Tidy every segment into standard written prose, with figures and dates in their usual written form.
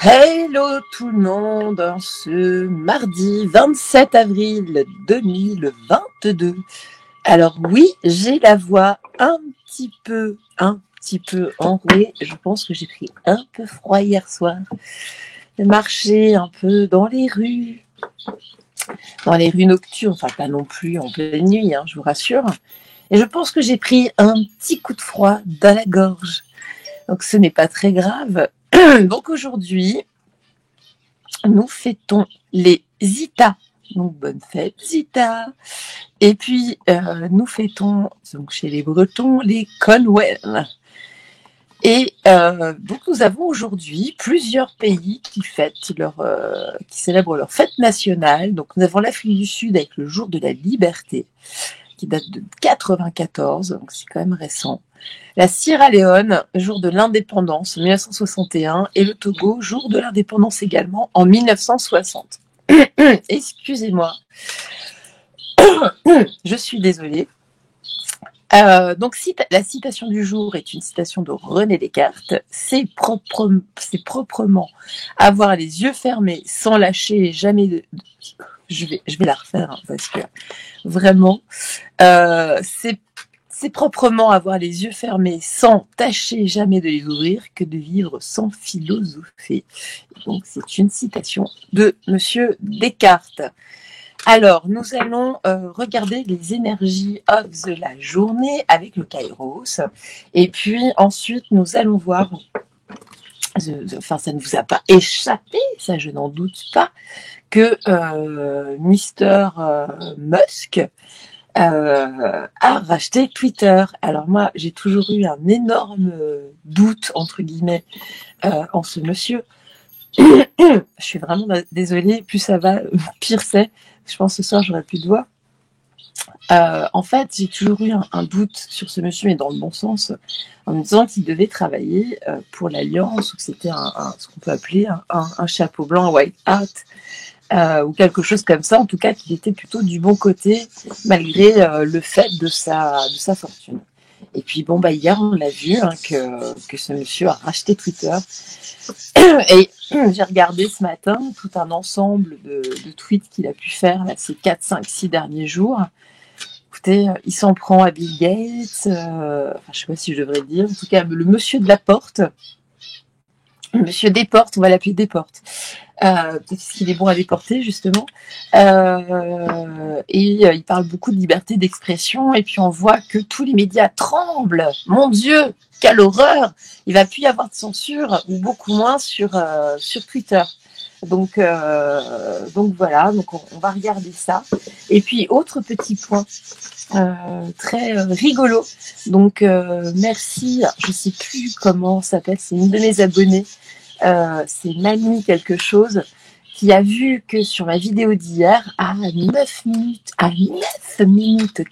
Hello tout le monde, en ce mardi 27 avril 2022. Alors oui, j'ai la voix un petit peu enrouée. Je pense que j'ai pris un peu froid hier soir. J'ai marché un peu dans les rues nocturnes, enfin pas non plus en pleine nuit, je vous rassure. Et je pense que j'ai pris un petit coup de froid dans la gorge. Donc ce n'est pas très grave. Donc aujourd'hui, nous fêtons les Zita. Donc bonne fête Zita. Et puis nous fêtons donc chez les Bretons les Conwell. Et donc nous avons aujourd'hui plusieurs pays qui célèbrent leur fête nationale. Donc nous avons l'Afrique du Sud avec le jour de la liberté, qui date de 94, donc c'est quand même récent. La Sierra Leone, jour de l'indépendance en 1961, et le Togo, jour de l'indépendance également en 1960. Excusez-moi, je suis désolée. Donc la citation du jour est une citation de René Descartes. C'est proprement avoir les yeux fermés sans lâcher jamais de... Je vais la refaire parce que vraiment, c'est proprement avoir les yeux fermés sans tâcher jamais de les ouvrir que de vivre sans philosopher. Donc c'est une citation de Monsieur Descartes. Alors, nous allons regarder les énergies de la journée avec le Kairos. Et puis ensuite, nous allons voir, enfin ça ne vous a pas échappé, ça je n'en doute pas, que Mr. Musk a racheté Twitter. Alors moi, j'ai toujours eu un énorme doute, entre guillemets, en ce monsieur. Je suis vraiment désolée, plus ça va, pire c'est. Je pense que ce soir, j'aurai plus de voix. En fait, j'ai toujours eu un doute sur ce monsieur, mais dans le bon sens, en me disant qu'il devait travailler pour l'Alliance, ou que c'était ce qu'on peut appeler un chapeau blanc, un white hat, ou quelque chose comme ça. En tout cas, qu'il était plutôt du bon côté, malgré le fait de sa fortune. Et puis, hier, on a vu que ce monsieur a racheté Twitter. Et j'ai regardé ce matin tout un ensemble de tweets qu'il a pu faire là, ces 4, 5, 6 derniers jours. Écoutez, il s'en prend à Bill Gates, je ne sais pas si je devrais dire, en tout cas, le monsieur de la porte, monsieur Desportes, on va l'appeler Desportes. Peut-être qu'il est bon à déporter, justement. Et il parle beaucoup de liberté d'expression. Et puis, on voit que tous les médias tremblent. Mon Dieu, quelle horreur! Il va plus y avoir de censure, ou beaucoup moins sur Twitter. Donc voilà, donc on va regarder ça. Et puis, autre petit point très rigolo. Donc, merci, je ne sais plus comment ça s'appelle, c'est une de mes abonnées. C'est Mamie quelque chose qui a vu que sur ma vidéo d'hier, à 9 minutes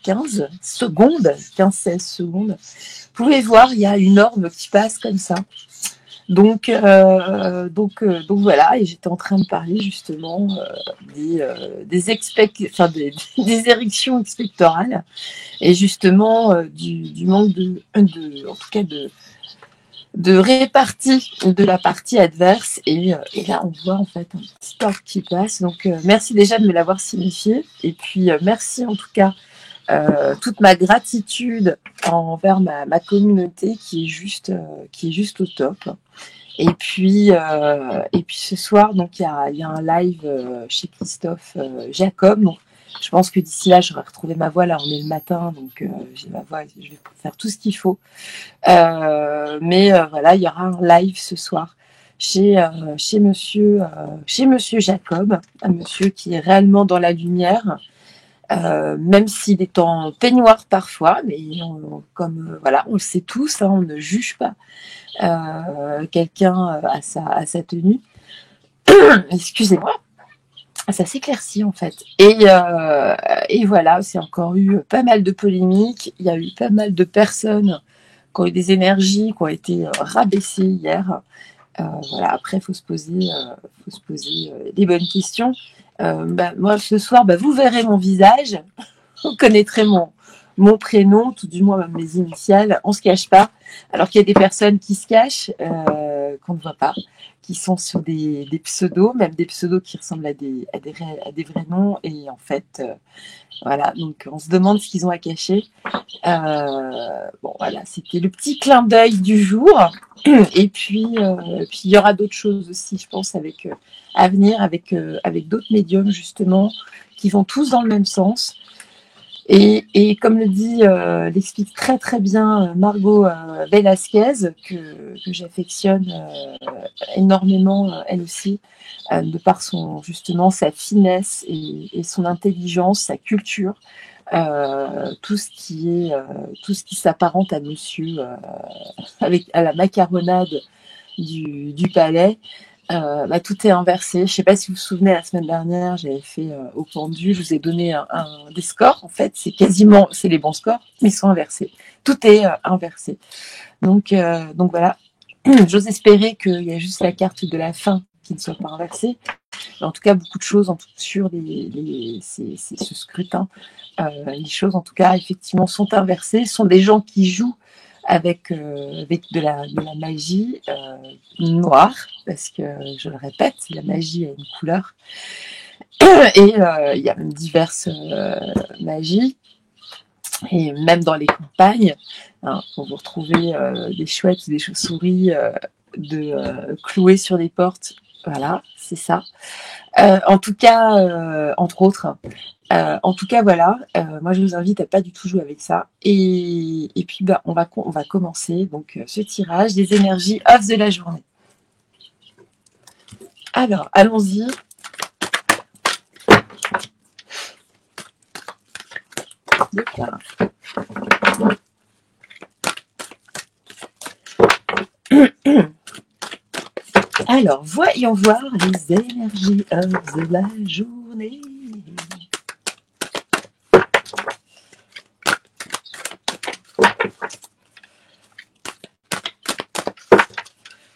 15 secondes, 15-16 secondes, vous pouvez voir, il y a une orbe qui passe comme ça. Donc voilà, et j'étais en train de parler justement des érections expectorales et justement du manque en tout cas de répartie de la partie adverse. Et là, on voit en fait un petit orbe qui passe. Donc, merci déjà de me l'avoir signifié. Et puis, merci en tout cas, toute ma gratitude envers ma communauté qui est juste au top. Et puis ce soir, donc il y a un live chez Christophe Jacob. Donc, je pense que d'ici là, j'aurai retrouvé ma voix. Là, on est le matin, donc j'ai ma voix. Je vais faire tout ce qu'il faut. Mais voilà, il y aura un live ce soir chez Monsieur Jacob, un monsieur qui est réellement dans la lumière, même s'il est en peignoir parfois. Mais voilà, on le sait tous, on ne juge pas quelqu'un à sa tenue. Excusez-moi. Ça s'éclaircit en fait. Et voilà, c'est encore eu pas mal de polémiques. Il y a eu pas mal de personnes qui ont eu des énergies, qui ont été rabaissées hier. Voilà, après, il faut se poser des bonnes questions. Moi, ce soir, vous verrez mon visage. Vous connaîtrez mon prénom, tout du moins même mes initiales. On ne se cache pas. Alors qu'il y a des personnes qui se cachent, qu'on ne voit pas, qui sont sur des pseudos, même des pseudos qui ressemblent à des vrais noms. Et en fait, voilà, donc on se demande ce qu'ils ont à cacher. Bon, voilà, c'était le petit clin d'œil du jour. Et puis, il y aura d'autres choses aussi, je pense, à venir avec d'autres médiums, justement, qui vont tous dans le même sens. Et comme l'explique très très bien Margot Velasquez, que j'affectionne énormément, elle aussi, de par justement sa finesse et son intelligence, sa culture, tout ce qui s'apparente à monsieur, à la macaronade du palais. Tout est inversé. Je ne sais pas si vous vous souvenez, la semaine dernière, j'avais fait au pendu, je vous ai donné des scores. En fait, c'est les bons scores, mais ils sont inversés. Tout est inversé. Donc voilà. J'ose espérer qu'il y a juste la carte de la fin qui ne soit pas inversée. Mais en tout cas, beaucoup de choses sur ce scrutin. Les choses, en tout cas, effectivement, sont inversées. Ce sont des gens qui jouent avec de la magie noire, parce que, je le répète, la magie a une couleur. Et il y a même diverses magies. Et même dans les campagnes, quand vous retrouvez des chouettes ou des chauves-souris clouées sur les portes, voilà, c'est ça. En tout cas, entre autres. En tout cas, voilà. Moi, je vous invite à pas du tout jouer avec ça. Et puis, on va commencer donc ce tirage des énergies off de la journée. Alors, allons-y. Alors, voyons voir les énergies off de la journée.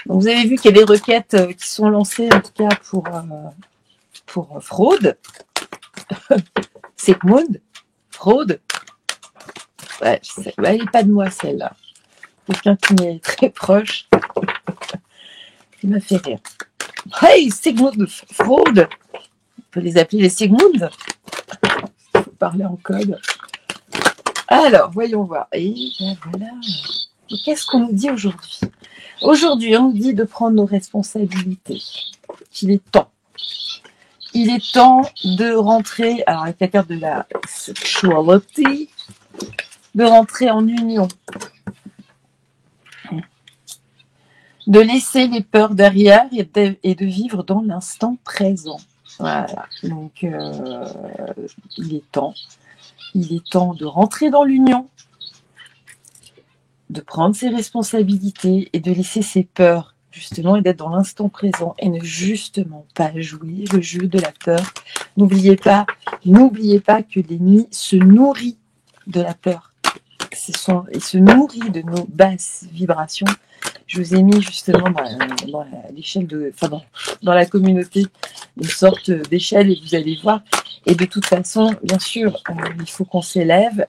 Donc, vous avez vu qu'il y a des requêtes qui sont lancées, en tout cas pour fraude. Sigmund, fraude. Ouais, elle n'est pas de moi, celle-là. Quelqu'un qui m'est très proche. Qui m'a fait rire. Hey, Sigmund, fraude. On peut les appeler les Sigmund. Il faut parler en code. Alors, voyons voir. Et ben voilà. Et qu'est-ce qu'on nous dit aujourd'hui? Aujourd'hui, on nous dit de prendre nos responsabilités. Qu'il est temps. Il est temps de rentrer, alors avec la carte de la sexuality, de rentrer en union. De laisser les peurs derrière et de vivre dans l'instant présent. Voilà. Donc, il est temps. Il est temps de rentrer dans l'union, de prendre ses responsabilités et de laisser ses peurs, justement, et d'être dans l'instant présent et ne justement pas jouer le jeu de la peur. N'oubliez pas que l'ennemi se nourrit de la peur. Il se nourrit de nos basses vibrations. Je vous ai mis justement dans l'échelle dans la communauté une sorte d'échelle et vous allez voir. Et de toute façon, bien sûr, il faut qu'on s'élève.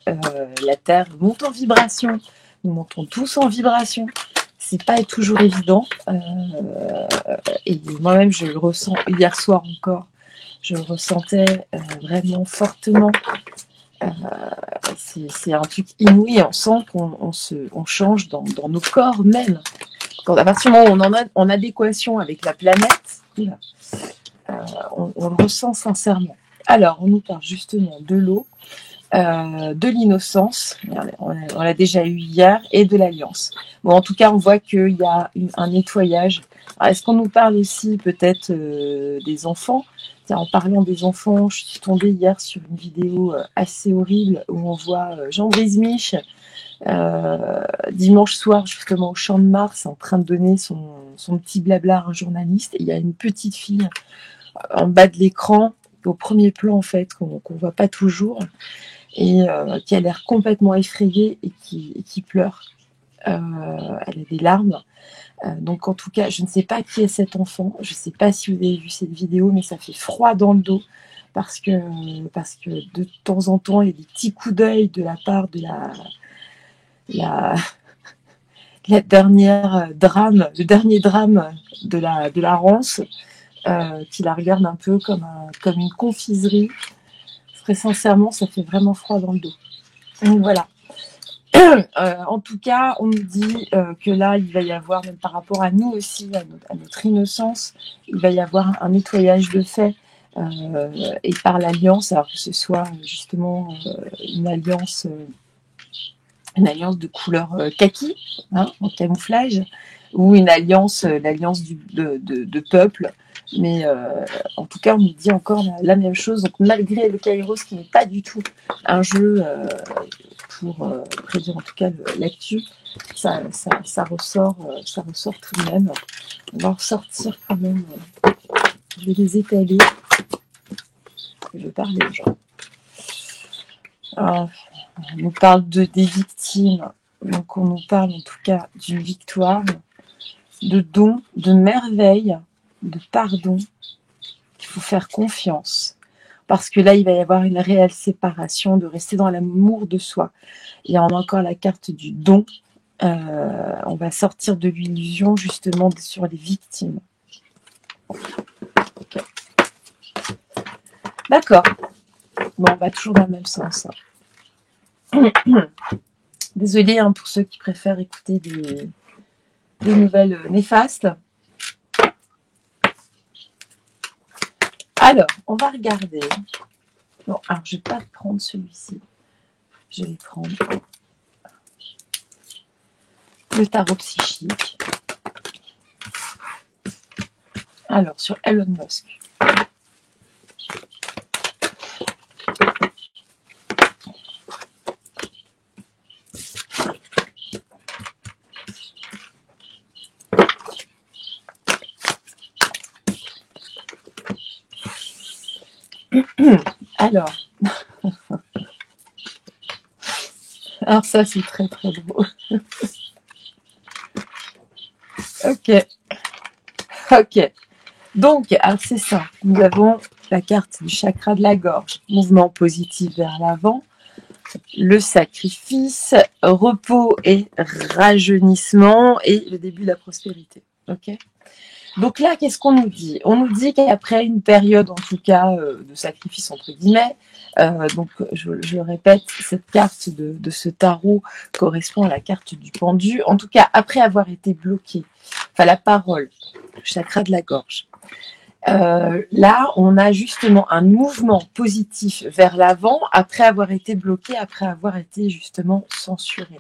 La Terre monte en vibration. Nous montons tous en vibration. C'est pas toujours évident. Et moi-même, je le ressens hier soir encore. Je le ressentais vraiment fortement. C'est un truc inouï. On sent qu'on change dans nos corps même. À partir du moment où on est en adéquation avec la planète, on le ressent sincèrement. Alors, on nous parle justement de l'eau, de l'innocence, on l'a déjà eu hier, et de l'alliance. Bon, en tout cas, on voit qu'il y a un nettoyage. Est-ce qu'on nous parle aussi peut-être des enfants? En parlant des enfants, je suis tombée hier sur une vidéo assez horrible où on voit Jean Brismich dimanche soir justement au Champ de Mars en train de donner son petit blabla à un journaliste. Et il y a une petite fille en bas de l'écran, au premier plan en fait, qu'on voit pas toujours, et qui a l'air complètement effrayée et qui pleure. Elle a des larmes. Donc en tout cas, je ne sais pas qui est cet enfant, je ne sais pas si vous avez vu cette vidéo, mais ça fait froid dans le dos parce que de temps en temps, il y a des petits coups d'œil de la part de la dernière drame, le dernier drame de la Rance, qui la regarde un peu comme une confiserie. Très sincèrement, ça fait vraiment froid dans le dos. Donc voilà. En tout cas, on nous dit que là, il va y avoir, même par rapport à nous aussi, à notre innocence, il va y avoir un nettoyage de fait et par l'alliance, alors que ce soit justement une alliance de couleur kaki, hein, en camouflage, ou une alliance, l'alliance de peuple. Mais en tout cas, on nous dit encore la même chose. Donc, malgré le Kairos, qui n'est pas du tout un jeu pour prédire en tout cas l'actu, ça ressort tout de même. On va ressortir quand même. Je vais les étaler. Je vais parler aux gens. Alors, on nous parle des victimes. Donc, on nous parle en tout cas d'une victoire, de dons, de merveilles, de pardon. Il faut faire confiance. Parce que là, il va y avoir une réelle séparation, de rester dans l'amour de soi. Il y a encore la carte du don. On va sortir de l'illusion justement sur les victimes. Okay. D'accord. Bon, on va toujours dans le même sens. Désolée hein, pour ceux qui préfèrent écouter des nouvelles néfastes. Alors, on va regarder. Bon, alors je ne vais pas prendre celui-ci. Je vais prendre le tarot psychique. Alors, sur Elon Musk. Alors ça c'est très très drôle. Ok. Donc, alors c'est ça. Nous avons la carte du chakra de la gorge, mouvement positif vers l'avant, le sacrifice, repos et rajeunissement et le début de la prospérité. Ok. Donc là, qu'est-ce qu'on nous dit? On nous dit qu'après une période, en tout cas, de sacrifice, entre guillemets, donc je le répète, cette carte de ce tarot correspond à la carte du pendu. En tout cas, après avoir été bloqué, enfin la parole, le chakra de la gorge. Là, on a justement un mouvement positif vers l'avant après avoir été bloqué, après avoir été justement censuré.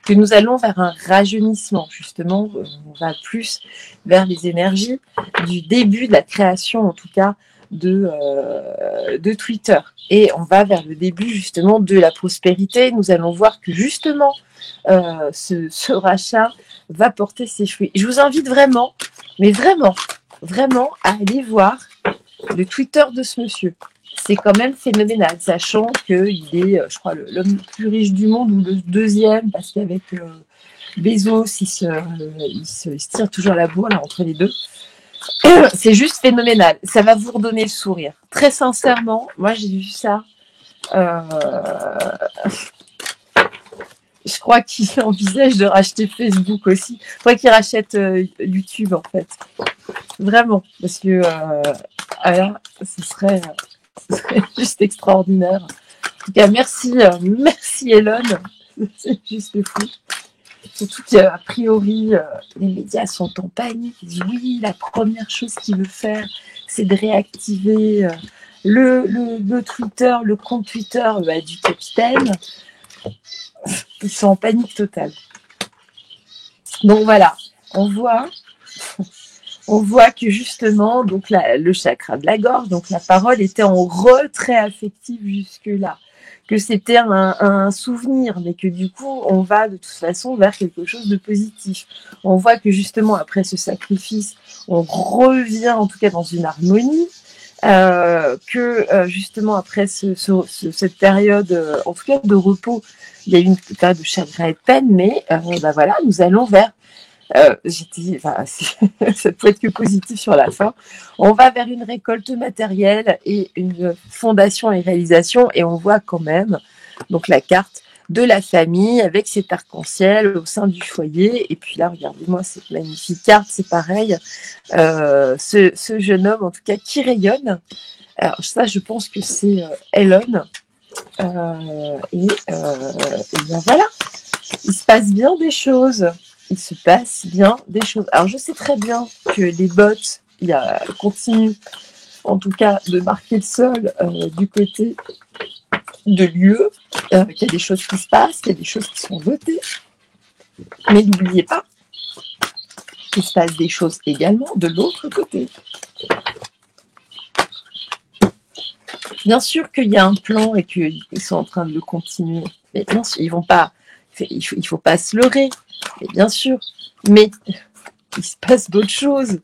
Que nous allons vers un rajeunissement, justement, on va plus vers les énergies du début de la création, en tout cas, de Twitter. Et on va vers le début justement de la prospérité. Nous allons voir que justement, ce rachat va porter ses fruits. Je vous invite vraiment, mais vraiment, à aller voir le Twitter de ce monsieur. C'est quand même phénoménal, sachant qu'il est, je crois, l'homme le plus riche du monde, ou le deuxième, parce qu'avec Bezos, il se tire toujours la bourre là, entre les deux. C'est juste phénoménal. Ça va vous redonner le sourire. Très sincèrement, moi j'ai vu ça. Je crois qu'il envisage de racheter Facebook aussi. Je crois qu'il rachète YouTube en fait. Vraiment. Parce que là, ce serait juste extraordinaire. En tout cas, merci Elon. C'est juste fou. Surtout qu'à priori, les médias sont en panique. Ils disent oui, la première chose qu'il veut faire, c'est de réactiver le Twitter, le compte Twitter du capitaine. Ils sont en panique totale. Donc voilà, on voit que justement, donc le chakra de la gorge, donc la parole était en retrait affectif jusque-là, que c'était un souvenir, mais que du coup, on va de toute façon vers quelque chose de positif. On voit que justement, après ce sacrifice, on revient en tout cas dans une harmonie, que justement après cette période, en tout cas de repos, il y a eu une période de chagrin et de peine, mais voilà, nous allons vers ça peut être que positif sur la fin. On va vers une récolte matérielle et une fondation et réalisation, et on voit quand même donc la carte de la famille avec cet arc-en-ciel au sein du foyer. Et puis là, regardez-moi cette magnifique carte, c'est pareil. Ce jeune homme, en tout cas, qui rayonne. Alors ça, je pense que c'est Elon. Et bien voilà, il se passe bien des choses. Il se passe bien des choses. Alors je sais très bien que les bots continuent, en tout cas, de marquer le sol du côté de l'UE, qu'il y a des choses qui se passent, qu'il y a des choses qui sont votées. Mais n'oubliez pas qu'il se passe des choses également de l'autre côté. Bien sûr qu'il y a un plan et qu'ils sont en train de le continuer. Mais bien sûr, ils vont pas. Il faut pas se leurrer. Mais bien sûr. Mais il se passe d'autres choses.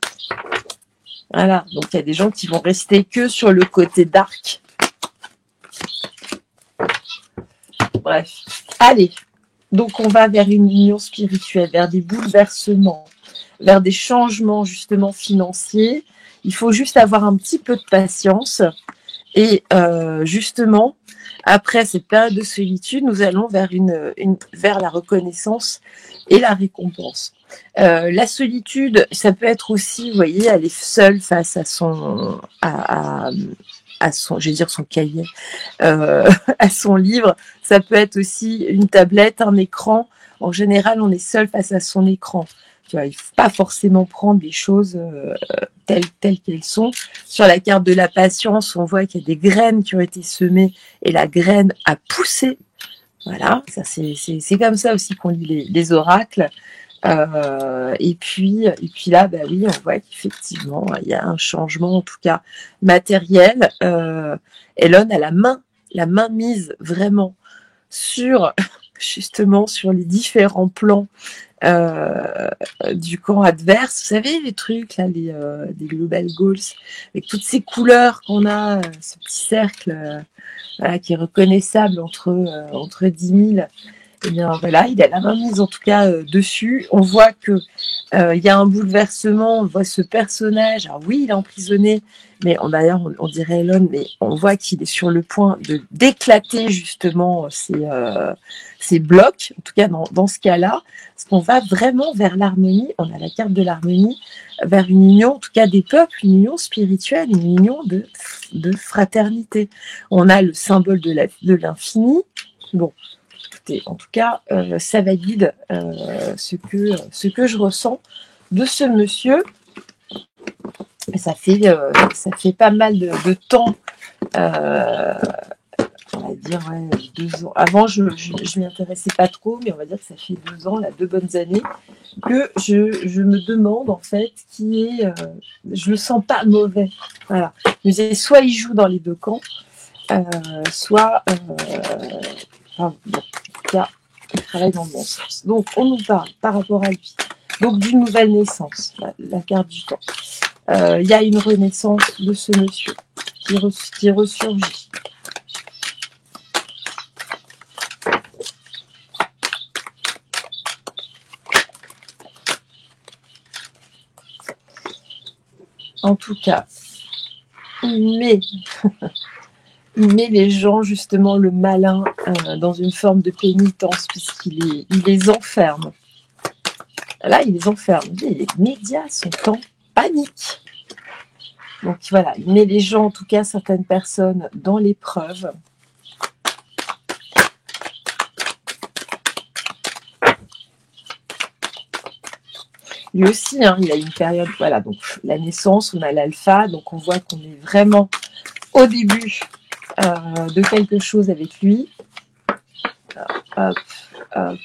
Voilà. Donc il y a des gens qui vont rester que sur le côté dark. Bref. Allez. Donc on va vers une union spirituelle, vers des bouleversements, vers des changements justement financiers. Il faut juste avoir un petit peu de patience. Et justement, après cette période de solitude, nous allons vers vers la reconnaissance et la récompense. La solitude, ça peut être aussi, vous voyez, elle est seule face à son, je vais dire son cahier, à son livre. Ça peut être aussi une tablette, un écran. En général, on est seul face à son écran. Tu vois, il ne faut pas forcément prendre des choses telles qu'elles sont. Sur la carte de la patience, on voit qu'il y a des graines qui ont été semées et la graine a poussé. Voilà, ça c'est comme ça aussi qu'on lit les oracles. Et puis là, bah oui, on voit qu'effectivement, il y a un changement, en tout cas matériel. Elon a la main mise vraiment sur justement sur les différents plans du camp adverse. Vous savez, les trucs, là, les Global Goals, avec toutes ces couleurs qu'on a, ce petit cercle voilà, qui est reconnaissable entre 10 000. Et bien voilà, il a la main mise en tout cas dessus. On voit que il y a un bouleversement, on voit ce personnage. Alors oui, il est emprisonné, mais d'ailleurs on dirait Elon, mais on voit qu'il est sur le point d'éclater justement ces blocs, en tout cas dans ce cas-là, parce qu'on va vraiment vers l'harmonie. On a la carte de l'harmonie, vers une union, en tout cas des peuples, une union spirituelle, une union de fraternité. On a le symbole de l'infini. Bon. En tout cas, ça valide ce que je ressens de ce monsieur. Et ça fait pas mal de temps, on va dire 2 ans. Avant, je m'y intéressais pas trop, mais on va dire que ça fait 2 ans, là, 2 bonnes années, que je me demande en fait qui est. Je le sens pas mauvais. Voilà. Je me disais, soit il joue dans les deux camps, soit. Enfin, bon, en tout cas, il travaille dans le bon sens. Donc, on nous parle par rapport à lui. Donc, d'une nouvelle naissance, la carte du temps. Il y a une renaissance de ce monsieur qui ressurgit. En tout cas, il met les gens, justement, le malin, dans une forme de pénitence, puisqu'il les enferme. Là, il les enferme. Les médias sont en panique. Donc voilà, il met les gens, en tout cas certaines personnes, dans l'épreuve. Lui aussi, hein, il a une période, voilà, donc la naissance, on a l'alpha, donc on voit qu'on est vraiment au début de quelque chose avec lui. Hop, hop.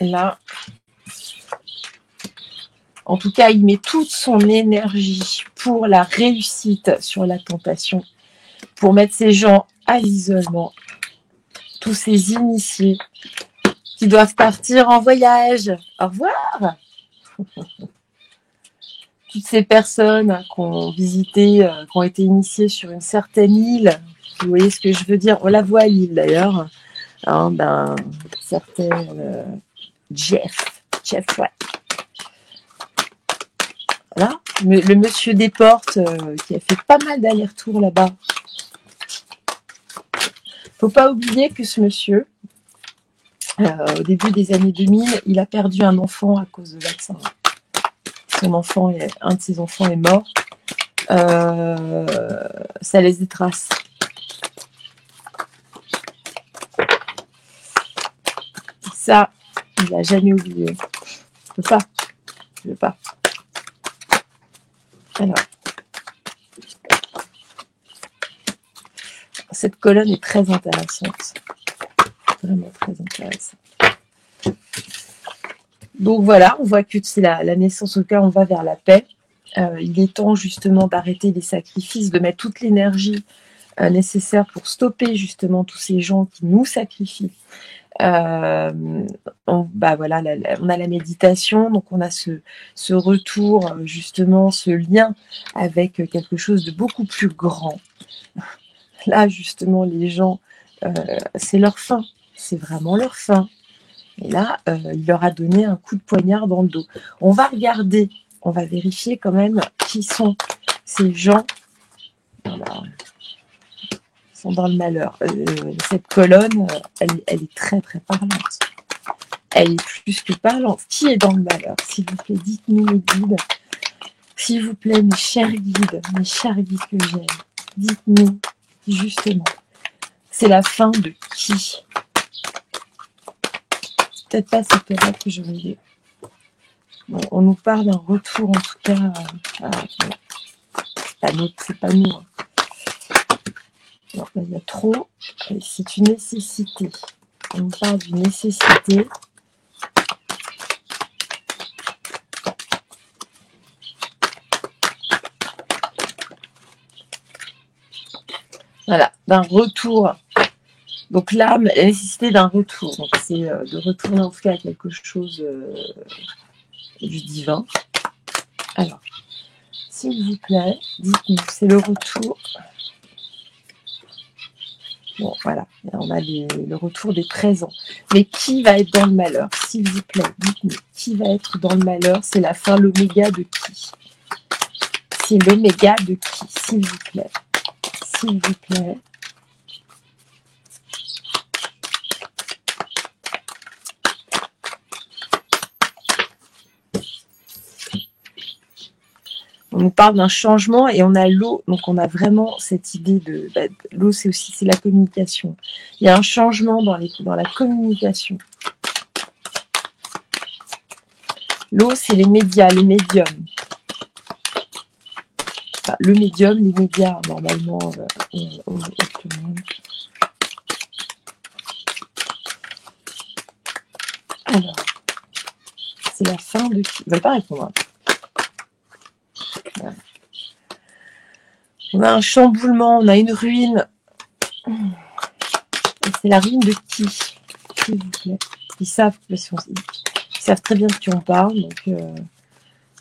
Là. En tout cas, il met toute son énergie pour la réussite sur la tentation, pour mettre ces gens à l'isolement, tous ces initiés qui doivent partir en voyage. Au revoir. Toutes ces personnes qui ont visité, qui ont été initiées sur une certaine île, vous voyez ce que je veux dire, on la voit l'île d'ailleurs, hein, d'un certain Jeff, ouais. Voilà, le monsieur des portes qui a fait pas mal d'allers-retours là-bas. Faut pas oublier que ce monsieur, au début des années 2000, il a perdu un enfant à cause de vaccin. Un de ses enfants est mort. Ça laisse des traces. Ça, il n'a jamais oublié. Je veux pas. Alors, cette colonne est très intéressante. Vraiment très intéressante. Donc voilà, on voit que c'est la naissance au cœur, on va vers la paix. Il est temps justement d'arrêter les sacrifices, de mettre toute l'énergie nécessaire pour stopper justement tous ces gens qui nous sacrifient. Voilà, on a la méditation, donc on a ce retour, justement, ce lien avec quelque chose de beaucoup plus grand. Là, justement, les gens, c'est leur fin, c'est vraiment leur fin. Et là, il leur a donné un coup de poignard dans le dos. On va regarder, on va vérifier quand même qui sont ces gens. Voilà. Sont dans le malheur. Cette colonne, elle est très très parlante. Elle est plus que parlante. Qui est dans le malheur? S'il vous plaît, dites-nous mes guides. S'il vous plaît, mes chers guides que j'aime, dites-nous justement. C'est la fin de qui? Peut-être pas cette période que je voulais. Bon, on nous parle d'un retour en tout cas. C'est pas nous. Non, il y a trop. C'est une nécessité. On nous parle d'une nécessité. Voilà, d'un retour. Donc l'âme, la nécessité d'un retour. Donc c'est de retourner en tout cas à quelque chose du divin. Alors, s'il vous plaît, dites-nous, c'est le retour. Bon, voilà, on a le retour des présents. Mais qui va être dans le malheur? S'il vous plaît, dites-nous, qui va être dans le malheur? C'est la fin, l'oméga de qui? C'est l'oméga de qui? S'il vous plaît. S'il vous plaît. On nous parle d'un changement et on a l'eau, donc on a vraiment cette idée de l'eau, c'est la communication. Il y a un changement dans la communication. L'eau, c'est les médias, les médiums. Enfin, le médium, les médias, normalement, alors, c'est la fin de qui? Ils ne veulent pas répondre. Voilà. On a un chamboulement, on a une ruine. C'est la ruine de qui? S'il vous plaît. Ils savent très bien de qui on parle. Donc,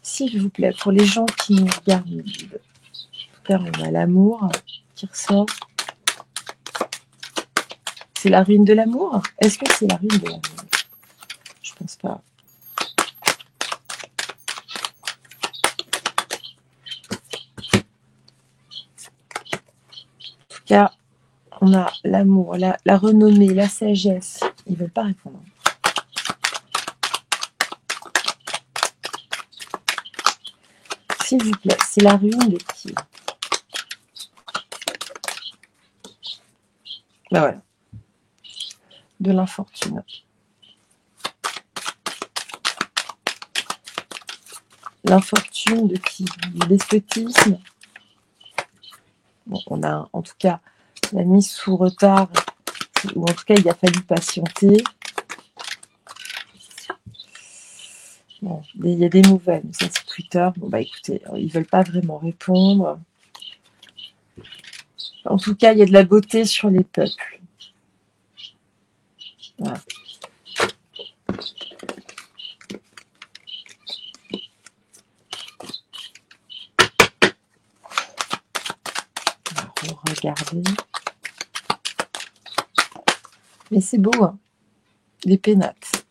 s'il vous plaît, pour les gens qui nous regardent, en tout cas, on a l'amour qui ressort. C'est la ruine de l'amour? Est-ce que c'est la ruine de l'amour? Je pense pas. En tout cas, on a l'amour, la renommée, la sagesse. Ils ne veulent pas répondre. S'il vous plaît, c'est la ruine de qui? Ben voilà. De l'infortune. L'infortune de qui? Du despotisme. Bon, on a en tout cas la mise sous retard, ou en tout cas il a fallu patienter. Bon, il y a des nouvelles, ça c'est Twitter. Bon bah écoutez, ils veulent pas vraiment répondre. En tout cas, il y a de la beauté sur les peuples. Voilà. On va regarder. Mais c'est beau, hein, les pénates.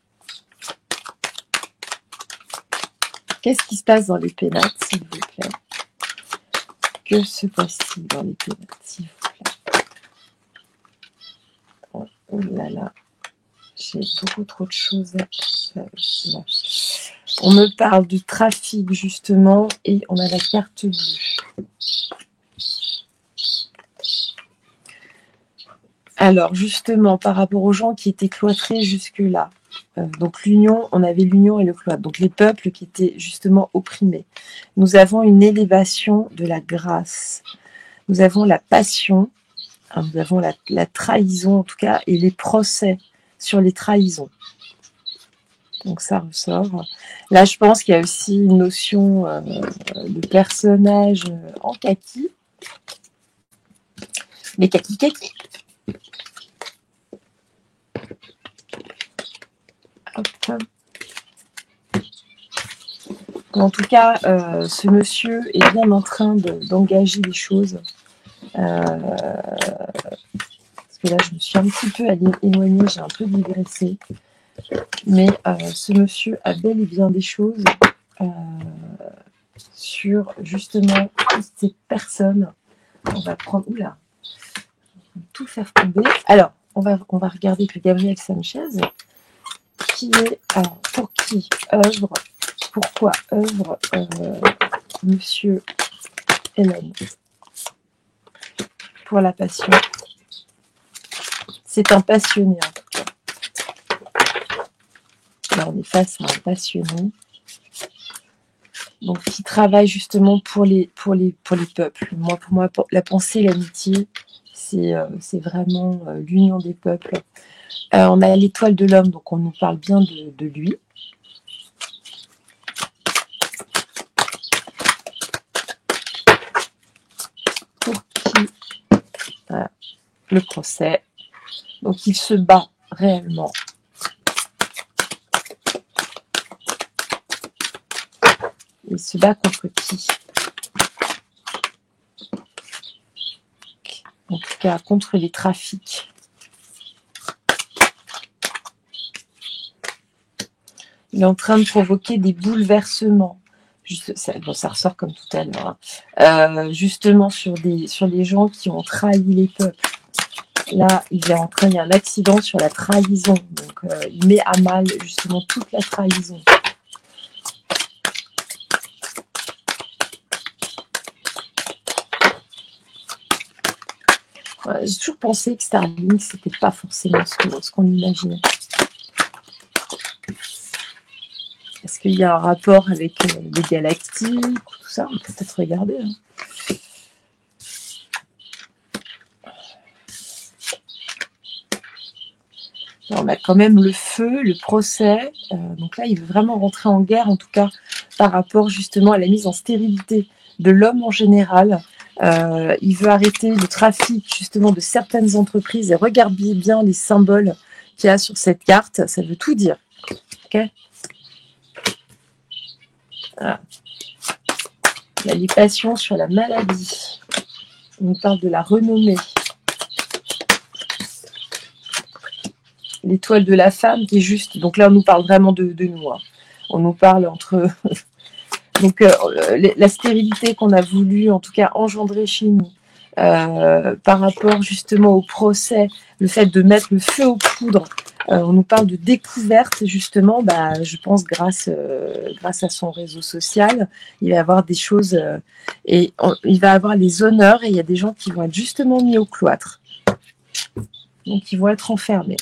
Qu'est-ce qui se passe dans les pénates, s'il vous plaît? Que se passe-t-il dans les pénates, s'il vous plaît? Oh là là, j'ai beaucoup trop de choses. Là. On me parle de trafic, justement, et on a la carte bleue. Alors, justement, par rapport aux gens qui étaient cloîtrés jusque-là, donc l'union, on avait l'union et le cloître, donc les peuples qui étaient justement opprimés. Nous avons une élévation de la grâce. Nous avons la passion, hein, nous avons la trahison en tout cas, et les procès sur les trahisons. Donc ça ressort. Là, je pense qu'il y a aussi une notion de personnage en kaki. Les kaki-kaki. Hop. En tout cas, ce monsieur est bien en train d'engager les choses. Parce que là, je me suis un petit peu éloignée, j'ai un peu digressé. Mais ce monsieur a bel et bien des choses sur justement toutes ces personnes. On va prendre. Oula, on va tout faire tomber. Alors, on va regarder que Gabriel Sanchez, qui est pour qui œuvre, pourquoi œuvre monsieur Hélène pour la passion. C'est un passionné en tout cas. Là, on est face à un passionné. Donc, qui travaille justement pour les peuples. Pour moi, la pensée, l'amitié, c'est vraiment l'union des peuples. On a l'étoile de l'homme, donc on nous parle bien de lui. Pour qui le procès. Donc, il se bat réellement. Il se bat contre qui? En tout cas, contre les trafics. Il est en train de provoquer des bouleversements. Ça ressort comme tout à l'heure. Hein. Justement, sur les gens qui ont trahi les peuples. Là, il y a un accident sur la trahison. Donc, il met à mal justement toute la trahison. J'ai toujours pensé que Starlink, c'était pas forcément ce qu'on imaginait. Est-ce qu'il y a un rapport avec les galactiques, tout ça? On peut peut-être regarder. Hein. On a quand même le feu, le procès. Donc là, il veut vraiment rentrer en guerre, en tout cas, par rapport justement à la mise en stérilité de l'homme en général. Il veut arrêter le trafic justement de certaines entreprises. Et regardez bien les symboles qu'il y a sur cette carte. Ça veut tout dire. Okay, voilà. Il y a les passions sur la maladie. On nous parle de la renommée. L'étoile de la femme qui est juste. Donc là, on nous parle vraiment de nous. Hein. On nous parle entre... Donc la stérilité qu'on a voulu, en tout cas, engendrer chez nous, par rapport justement au procès, le fait de mettre le feu aux poudres, on nous parle de découverte, justement, je pense grâce à son réseau social, il va y avoir des choses, il va avoir les honneurs, et il y a des gens qui vont être justement mis au cloître. Donc, ils vont être enfermés.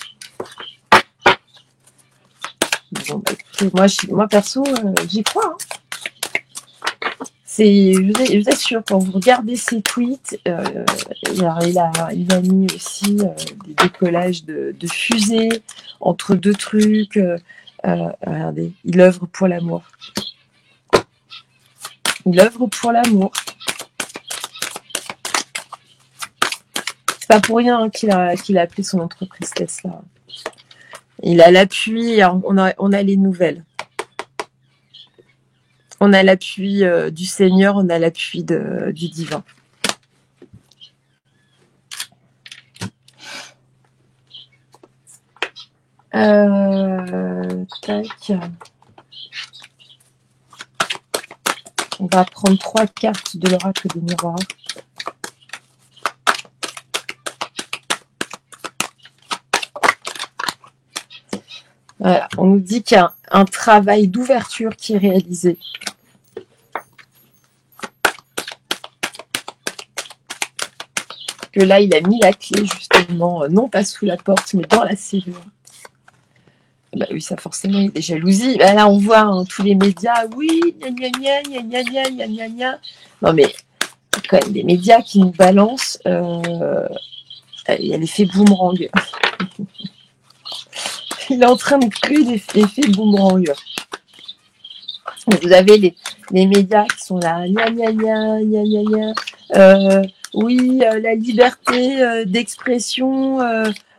Bon, écoutez, moi perso, j'y crois. Hein. Je vous assure, quand vous regardez ses tweets, il a mis aussi des décollages de fusées entre deux trucs. Regardez, il œuvre pour l'amour. Il œuvre pour l'amour. C'est pas pour rien hein, qu'il a appelé son entreprise Tesla. Il a l'appui, on a les nouvelles. On a l'appui du Seigneur, on a l'appui du divin. Tac. On va prendre 3 cartes de l'oracle des miroirs. Voilà. On nous dit qu'il y a un travail d'ouverture qui est réalisé. Que là, il a mis la clé, justement, non pas sous la porte, mais dans la serrure. Bah oui, ça forcément, il y a des jalousies. Bah là, on voit hein, tous les médias, oui, gna gna gna, gna gna gna, gna gna gna. Non, mais il y a quand même des médias qui nous balancent. Il y a l'effet boomerang. Il est en train de créer l'effet boomerang. Vous avez les médias qui sont là, gna gna gna, gna gna gna. Oui, la liberté d'expression,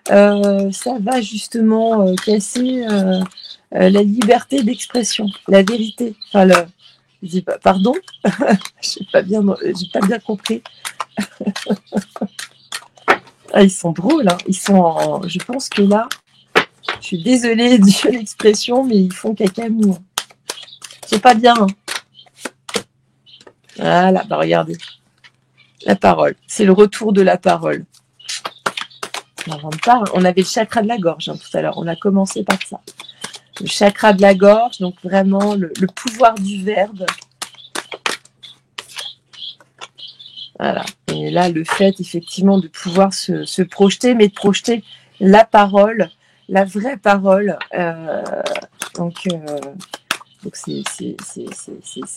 ça va justement casser la liberté d'expression, la vérité. Enfin, je dis pas, pardon, j'ai pas bien compris. Ah, ils sont drôles, hein. Ils sont, je pense que là, je suis désolée de l'expression, mais ils font caca mou. C'est pas bien. Hein. Voilà, bah regardez. La parole. C'est le retour de la parole. On n'invente pas. Hein. On avait le chakra de la gorge hein, tout à l'heure. On a commencé par ça. Le chakra de la gorge, donc vraiment le pouvoir du verbe. Voilà. Et là, le fait effectivement de pouvoir se projeter, mais de projeter la parole, la vraie parole. Donc c'est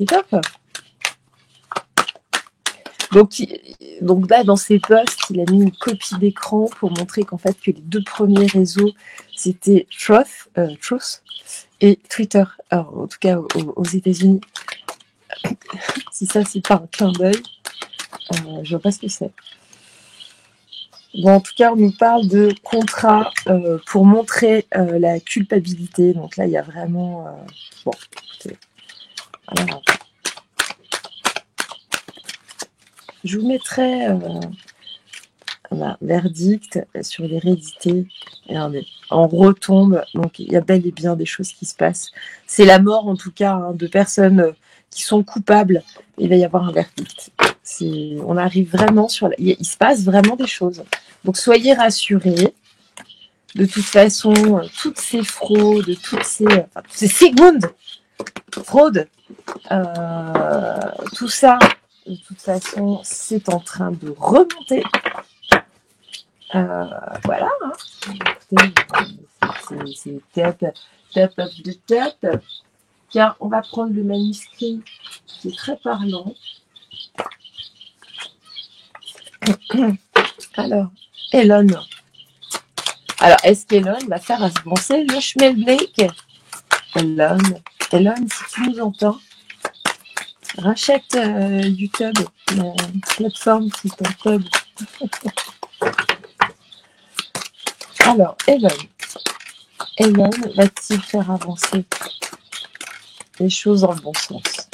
top. Donc là, dans ses posts, il a mis une copie d'écran pour montrer qu'en fait, que les deux premiers réseaux, c'était Truth et Twitter. Alors, en tout cas, aux États-Unis. Si ça, c'est pas un clin d'œil, je vois pas ce que c'est. Bon, en tout cas, on nous parle de contrat pour montrer la culpabilité. Donc là, il y a vraiment... bon, voilà. Je vous mettrai un verdict sur l'hérédité. On retombe. Donc, il y a bel et bien des choses qui se passent. C'est la mort, en tout cas, hein, de personnes qui sont coupables. Il va y avoir un verdict. On arrive vraiment sur... Il se passe vraiment des choses. Donc, soyez rassurés. De toute façon, toutes ces fraudes, toutes ces secondes fraudes, tout ça... De toute façon, c'est en train de remonter. Voilà. Hein. C'est top of the top. Tiens, on va prendre le manuscrit qui est très parlant. Alors, Elon. Alors, est-ce qu'Elon va faire avancer le Schmelblake? Elon, si tu nous entends, rachète YouTube, la plateforme qui est en pub. Alors, Elon va-t-il faire avancer les choses dans le bon sens?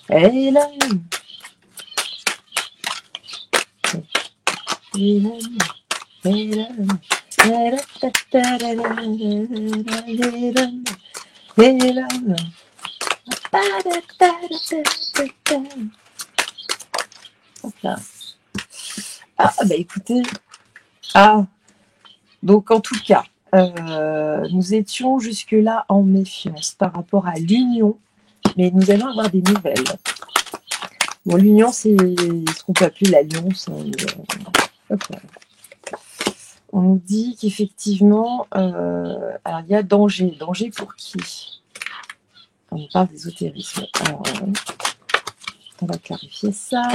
Elon. Ah, bah écoutez. Ah, donc en tout cas, nous étions jusque-là en méfiance par rapport à l'union, mais nous allons avoir des nouvelles. Bon, l'union, c'est ce qu'on peut appeler l'alliance. On nous dit qu'effectivement, alors il y a danger. Danger pour qui? On parle d'ésotérisme. Alors, on va clarifier ça.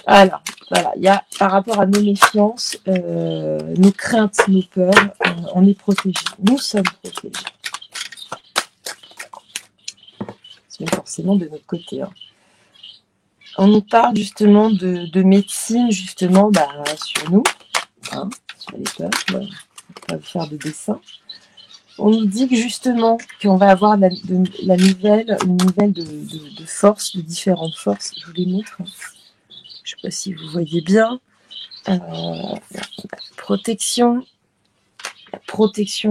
Alors, voilà, il y a par rapport à nos méfiances, nos craintes, nos peurs, on est protégés. Nous sommes protégés. C'est forcément de notre côté. Hein. On nous parle justement de médecine, justement, sur nous, hein, sur les peurs. Voilà. On va faire des dessins. On nous dit que justement, qu'on va avoir une nouvelle de force, de différentes forces. Je vous les montre. Je ne sais pas si vous voyez bien. La protection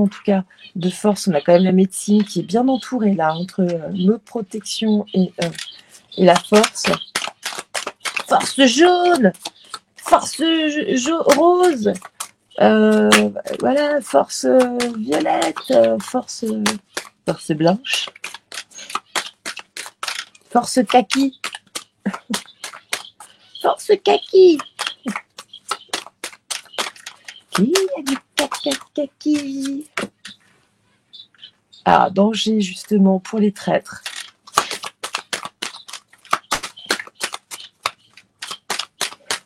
en tout cas de force. On a quand même la médecine qui est bien entourée là entre notre protection et la force. Force jaune, force rose, voilà, force violette, force blanche, force kaki, force kaki. Qui a du kaki? Ah, danger justement pour les traîtres.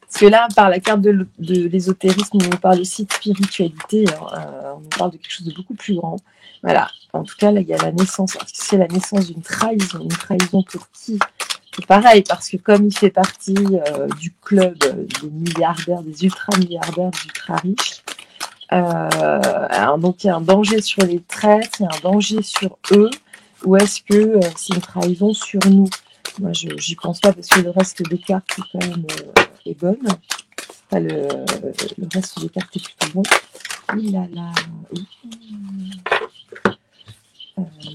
Parce que là, par la carte de l'ésotérisme, on parle aussi de spiritualité, on parle de quelque chose de beaucoup plus grand. Voilà, en tout cas, là, il y a la naissance, c'est la naissance d'une trahison. Une trahison pour qui? C'est pareil, parce que comme il fait partie du club des milliardaires, des ultra-milliardaires, des ultra-riches, alors donc il y a un danger sur les traîtres, il y a un danger sur eux, ou est-ce que c'est une trahison sur nous? Moi, j'y pense pas parce que le reste des cartes est quand même est bonne. Enfin, le reste des cartes est plutôt bon. Il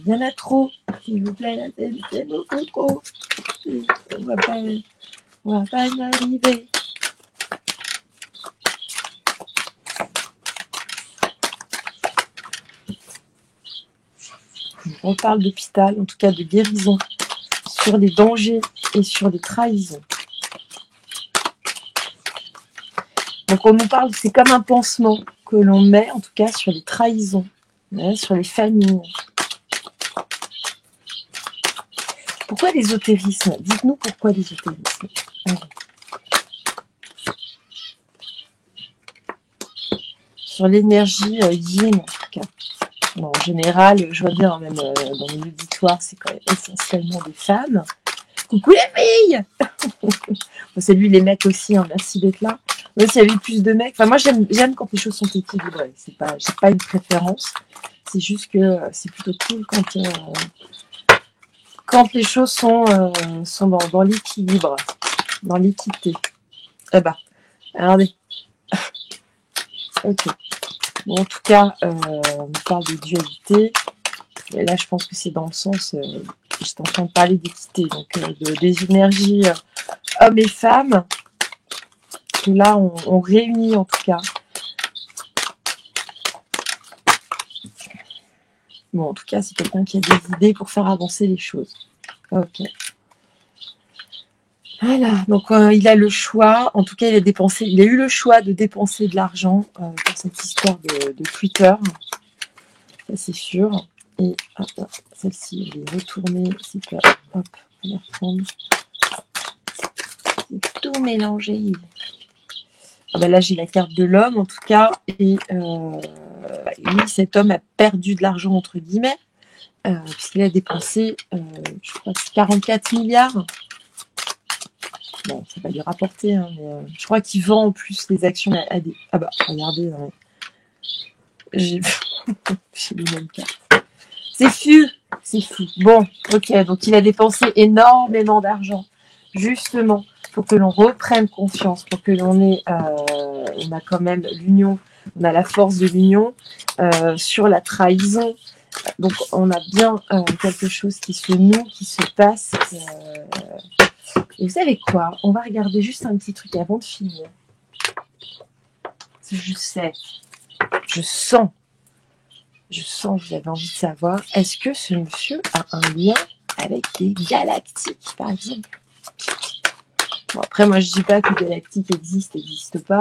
y en a trop, s'il vous plaît, c'est beaucoup trop. On va pas y arriver. On parle d'hôpital, en tout cas de guérison, sur les dangers et sur les trahisons. Donc on nous parle, c'est comme un pansement que l'on met, en tout cas, sur les trahisons, sur les familles. Pourquoi l'ésotérisme? Dites-nous pourquoi l'ésotérisme. Sur l'énergie yin, en tout cas. Bon, en général, je vois bien, même dans les auditoires, c'est quand même essentiellement des femmes. Coucou les filles. C'est lui les mecs aussi, hein, merci d'être là. Moi, s'il y avait plus de mecs, enfin moi j'aime quand les choses sont équilibrées. C'est pas, j'ai pas une préférence. C'est juste que c'est plutôt cool quand les choses sont dans l'équilibre, dans l'équité. Ah bah, regardez. Ok. Bon, en tout cas, on parle de dualité. Et là, je pense que c'est dans le sens, j'étais en train de parler d'équité, donc des énergies hommes et femmes. Que là, on réunit en tout cas. Bon, en tout cas, c'est quelqu'un qui a des idées pour faire avancer les choses. Ok. Voilà, donc il a le choix, en tout cas il a eu le choix de dépenser de l'argent pour cette histoire de Twitter, ça c'est sûr. Et celle-ci, je vais retourner, c'est que, hop, on va reprendre. C'est tout mélangé. Ah ben là j'ai la carte de l'homme en tout cas, et lui, cet homme a perdu de l'argent entre guillemets, puisqu'il a dépensé, je crois, 44 milliards. Bon, ça va lui rapporter, hein, mais je crois qu'il vend en plus les actions à des... Ah bah, regardez, j'ai les mêmes cartes. C'est fou, c'est fou. Bon, ok, donc il a dépensé énormément d'argent, justement, pour que l'on reprenne confiance, pour que l'on ait... on a quand même l'union, on a la force de l'union sur la trahison. Donc on a bien quelque chose qui se noue, qui se passe... Et vous savez quoi? On va regarder juste un petit truc avant de finir. Je sais, je sens, j'avais envie de savoir, est-ce que ce monsieur a un lien avec les galactiques, par exemple? Bon, après, moi, je dis pas que les galactiques n'existent pas.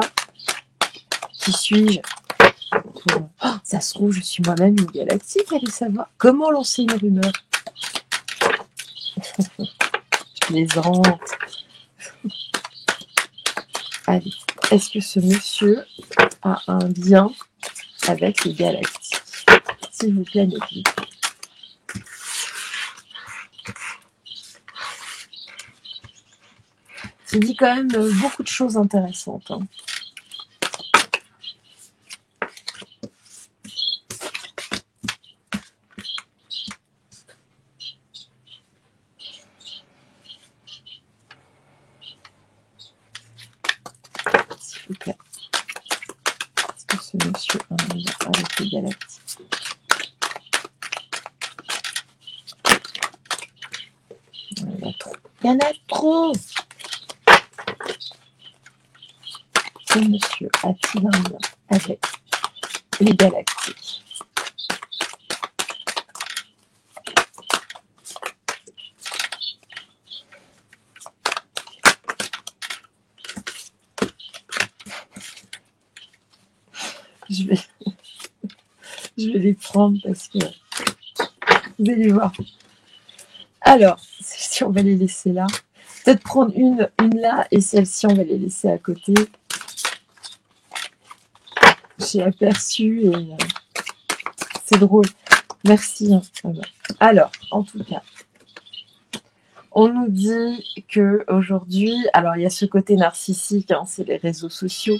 Qui suis-je? Oh, ça se trouve, je suis moi-même une galactique, allez savoir. Comment lancer une rumeur? Je plaisante. Allez, est-ce que ce monsieur a un lien avec les galactiques? S'il vous plaît, Nelly. Il dit quand même beaucoup de choses intéressantes. Hein. S'il vous plaît. Est-ce que ce monsieur a un lien avec les galactiques? Il y en a trop. Il y en a trop. ce monsieur a-t-il un lien avec les galactiques? Je vais les prendre parce que vous allez voir. Alors, celle-ci, on va les laisser là. Peut-être prendre une là et celle-ci, on va les laisser à côté. J'ai aperçu et c'est drôle. Merci. Alors, en tout cas, on nous dit qu'aujourd'hui, alors il y a ce côté narcissique, hein, c'est les réseaux sociaux.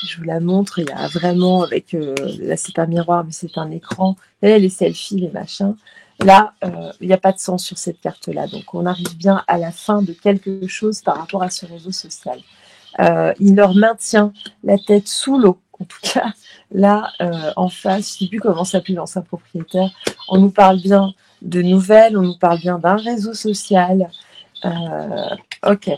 Je vous la montre, il y a vraiment avec, là c'est pas un miroir, mais c'est un écran. Là, les selfies, les machins. Là, il n'y a pas de sens sur cette carte-là. Donc, on arrive bien à la fin de quelque chose par rapport à ce réseau social. Il leur maintient la tête sous l'eau. En tout cas, là, en face, je ne sais plus comment s'appelle l'ancien propriétaire, on nous parle bien de nouvelles, on nous parle bien d'un réseau social. Ok,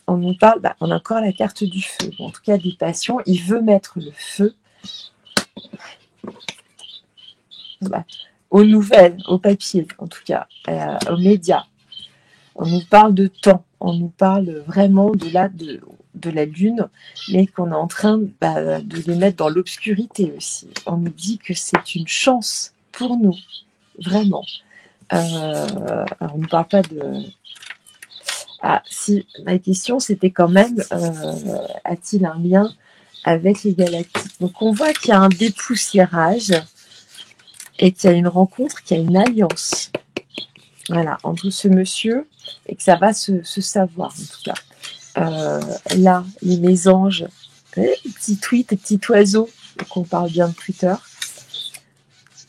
on nous parle, on a encore la carte du feu. Bon, en tout cas, des passions, il veut mettre le feu aux nouvelles, au papier, en tout cas, aux médias. On nous parle de temps, on nous parle vraiment de la lune, mais qu'on est en train de les mettre dans l'obscurité aussi. On nous dit que c'est une chance pour nous, vraiment. Alors on ne parle pas de... Ah, si, ma question c'était quand même, a-t-il un lien avec les galactiques? Donc on voit qu'il y a un dépoussiérage et qu'il y a une rencontre, qu'il y a une alliance. Voilà, entre ce monsieur et que ça va se savoir en tout cas. Là, les mésanges, petits tweets, petits oiseaux, donc on parle bien de Twitter.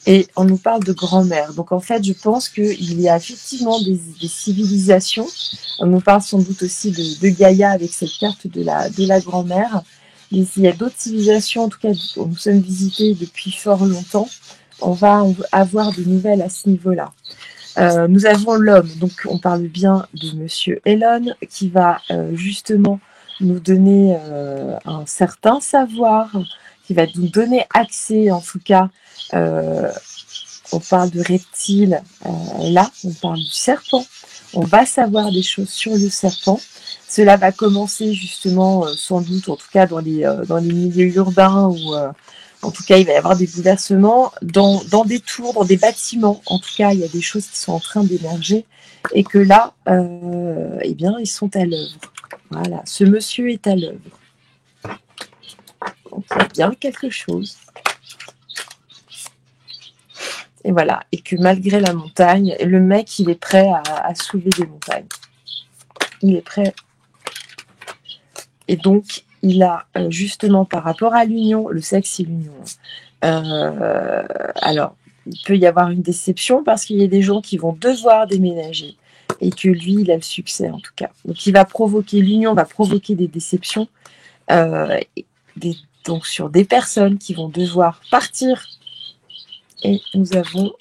Et on nous parle de grand-mère. Donc en fait, je pense qu'il y a effectivement des civilisations. On nous parle sans doute aussi de Gaïa avec cette carte de la grand-mère. Mais il y a d'autres civilisations, en tout cas, nous sommes visités depuis fort longtemps. On va avoir de nouvelles à ce niveau-là. Nous avons l'homme, donc on parle bien de Monsieur Elon, qui va justement nous donner un certain savoir, qui va nous donner accès, en tout cas, on parle de reptiles, là, on parle du serpent, on va savoir des choses sur le serpent. Cela va commencer justement, sans doute, en tout cas dans les milieux urbains où... en tout cas, il va y avoir des bouleversements dans des tours, dans des bâtiments. En tout cas, il y a des choses qui sont en train d'émerger et que là, eh bien, ils sont à l'œuvre. Voilà, ce monsieur est à l'œuvre. Donc, il y a bien quelque chose. Et voilà, et que malgré la montagne, le mec, il est prêt à soulever des montagnes. Il est prêt. Et donc, il a justement par rapport à l'union, le sexe c'est l'union. Alors, il peut y avoir une déception parce qu'il y a des gens qui vont devoir déménager et que lui, il a le succès en tout cas. Donc, il va provoquer, l'union va provoquer des déceptions donc sur des personnes qui vont devoir partir. Et nous avons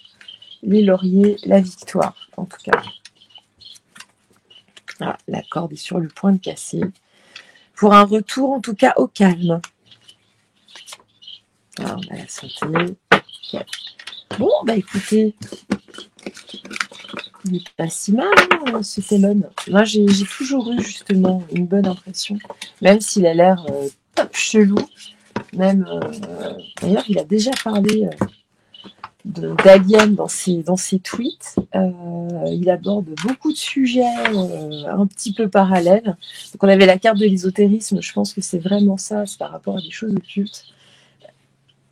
les lauriers, la victoire en tout cas. Ah, la corde est sur le point de casser. Pour un retour en tout cas au calme. Alors, on a la santé. Okay. Bon, écoutez, il n'est pas si mal, hein, ce Elon. Moi, j'ai toujours eu justement une bonne impression, même s'il a l'air top chelou. Même, d'ailleurs, il a déjà parlé d'Alien dans ses tweets. Il aborde beaucoup de sujets un petit peu parallèles. Donc, on avait la carte de l'ésotérisme. Je pense que c'est vraiment ça, c'est par rapport à des choses occultes.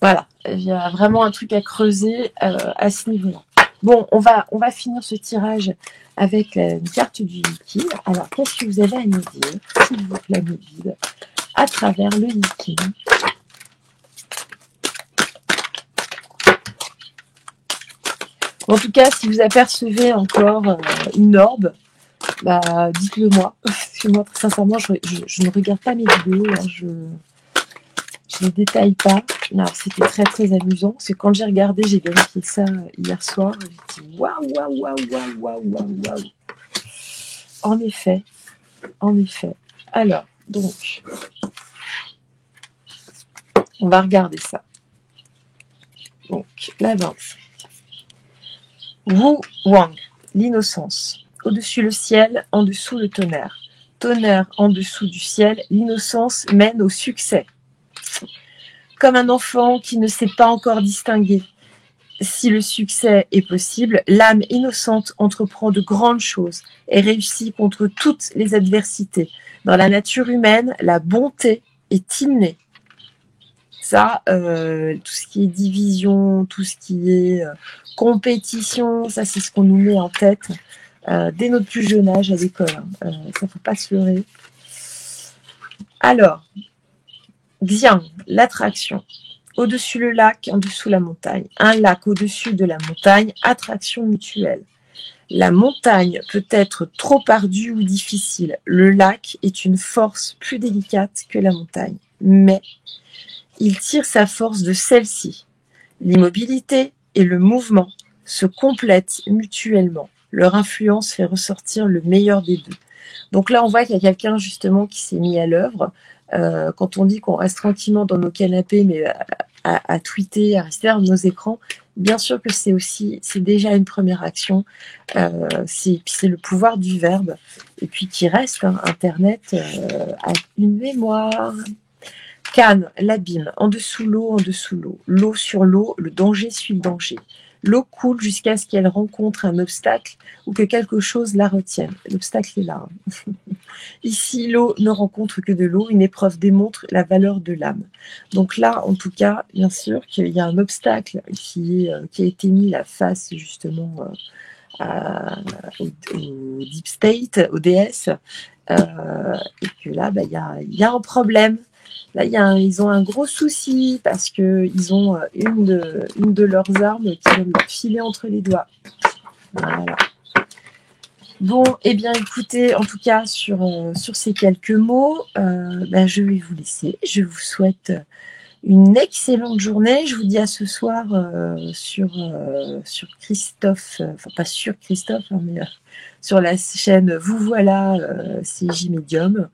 Voilà, il y a vraiment un truc à creuser à ce niveau-là. Bon, on va finir ce tirage avec une carte du liquide. Alors, qu'est-ce que vous avez à nous dire, s'il vous plaît, mes guides, à travers le liquide? En tout cas, si vous apercevez encore une orbe, dites-le moi. Parce que moi, très sincèrement, je ne regarde pas mes vidéos, hein, je ne détaille pas. Alors, c'était très très amusant. Parce que quand j'ai regardé, j'ai vérifié ça hier soir. J'ai dit waouh, waouh, waouh, waouh, waouh, waouh, waouh. En effet. Alors, donc, On va regarder ça. Donc, la 20. Wu Wang, l'innocence. Au-dessus le ciel, en dessous le tonnerre. Tonnerre en dessous du ciel, l'innocence mène au succès. Comme un enfant qui ne sait pas encore distinguer si le succès est possible, l'âme innocente entreprend de grandes choses et réussit contre toutes les adversités. Dans la nature humaine, la bonté est innée. Ça, tout ce qui est division, tout ce qui est compétition, ça c'est ce qu'on nous met en tête dès notre plus jeune âge à l'école. Ça ne faut pas se leurrer. Alors, Xiang, l'attraction. Au-dessus le lac, en dessous la montagne. Un lac au-dessus de la montagne, attraction mutuelle. La montagne peut être trop ardue ou difficile. Le lac est une force plus délicate que la montagne. Mais il tire sa force de celle-ci. L'immobilité et le mouvement se complètent mutuellement. Leur influence fait ressortir le meilleur des deux. Donc là, on voit qu'il y a quelqu'un justement qui s'est mis à l'œuvre. Quand on dit qu'on reste tranquillement dans nos canapés, mais à tweeter, à rester dans nos écrans, bien sûr que c'est déjà une première action. C'est le pouvoir du verbe. Et puis qui reste, hein, Internet a une mémoire. Cannes, l'abîme, en dessous l'eau, l'eau sur l'eau, le danger suit le danger. L'eau coule jusqu'à ce qu'elle rencontre un obstacle ou que quelque chose la retienne. L'obstacle est là. Ici, l'eau ne rencontre que de l'eau. Une épreuve démontre la valeur de l'âme. Donc là, en tout cas, bien sûr qu'il y a un obstacle qui a été mis la face justement au Deep State, au DS, et que là, il y a un problème. Là, ils ont un gros souci parce qu'ils ont une de leurs armes qui vient de leur filer entre les doigts. Voilà. Bon, eh bien, écoutez, en tout cas, sur ces quelques mots, je vais vous laisser. Je vous souhaite une excellente journée. Je vous dis à ce soir sur Christophe, enfin pas sur Christophe, hein, mais sur la chaîne Vous Voilà, CJ Medium.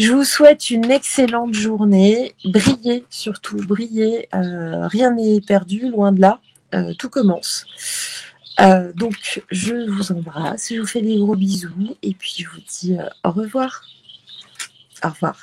Je vous souhaite une excellente journée. Brillez, surtout, brillez. Rien n'est perdu, loin de là. Tout commence. Donc, je vous embrasse. Je vous fais des gros bisous. Et puis, je vous dis au revoir. Au revoir.